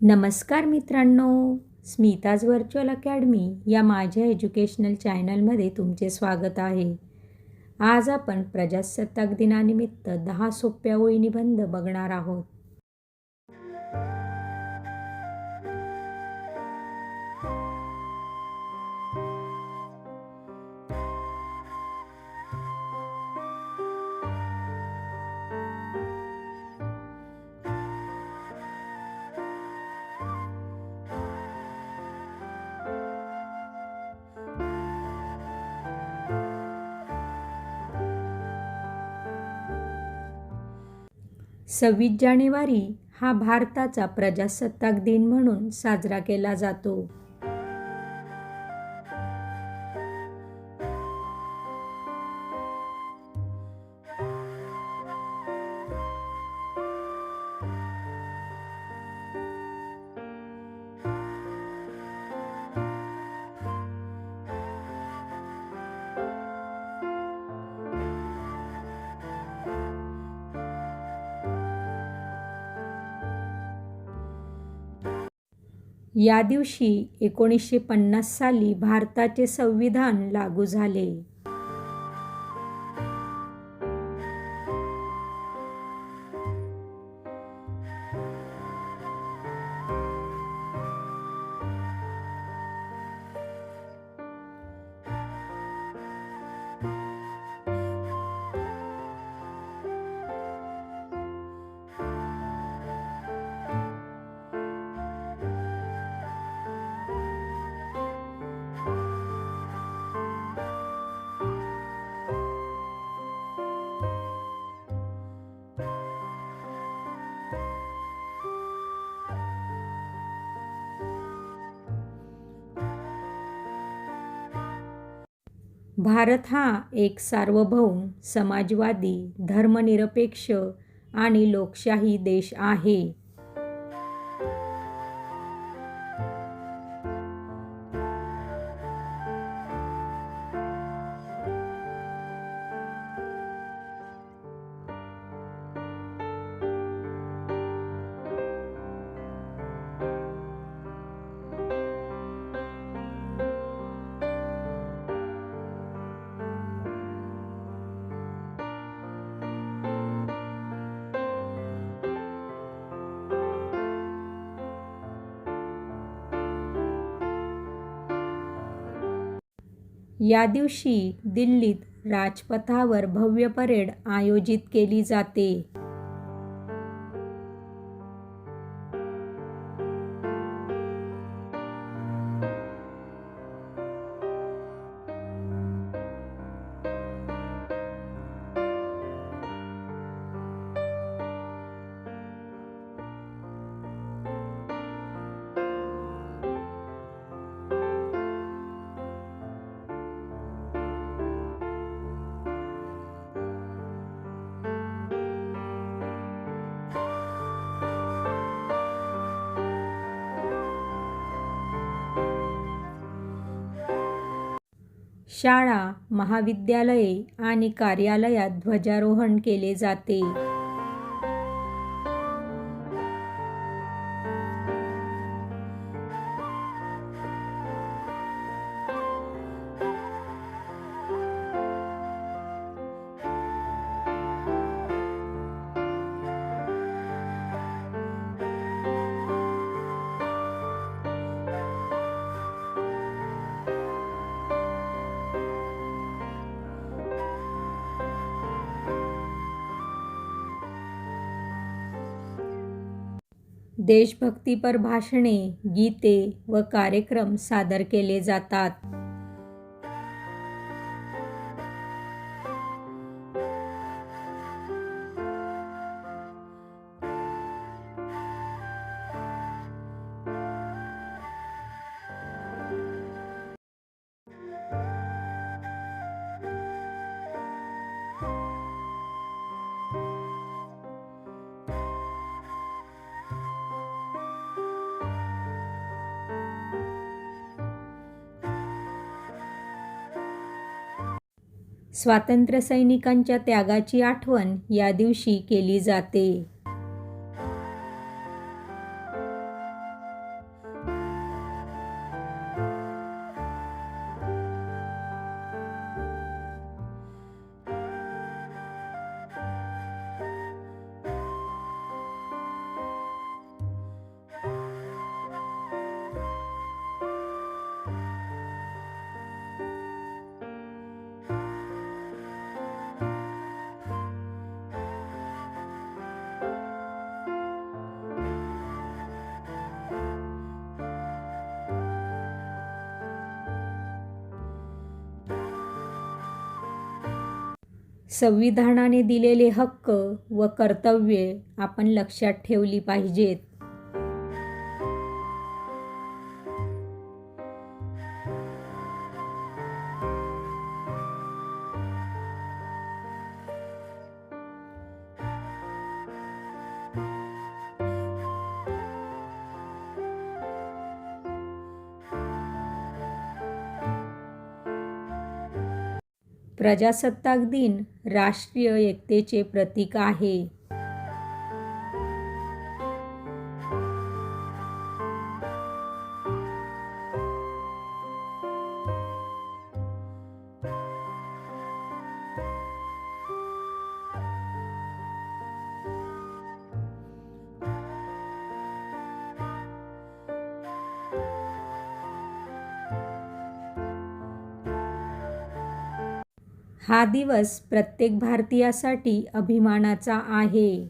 नमस्कार मित्रांनो, Smita's virtual academy या माझ्या एज्युकेशनल चॅनलमध्ये तुमचे स्वागत आहे. आज आपण प्रजासत्ताक दिनानिमित्त 10 सोप्या ओळी निबंध बघणार आहोत. सव्वीस जानेवारी हा भारताचा प्रजासत्ताक दिन म्हणून साजरा केला जातो. या दिवशी 1950 साली भारताचे संविधान लागू झाले. भारत हा एक सार्वभौम, समाजवादी, धर्मनिरपेक्ष आणि लोकशाही देश आहे. या दिवशी दिल्लीत राजपथावर भव्य परेड आयोजित केली जाते. शाळा, महाविद्यालये आणि कार्यालयात ध्वजारोहण केले जाते. देशभक्तीपर भाषणे, गीते व कार्यक्रम सादर केले जातात. स्वातंत्र्य सैनिकांच्या त्यागाची आठवण या दिवशी केली जाते. संविधानाने दिलेले हक्क व कर्तव्ये आपण लक्षात ठेवली पाहिजेत. प्रजासत्ताक दिन राष्ट्रीय एकतेचे प्रतीक आहे. हा दिवस प्रत्येक भारतीयासाठी अभिमानाचा आहे.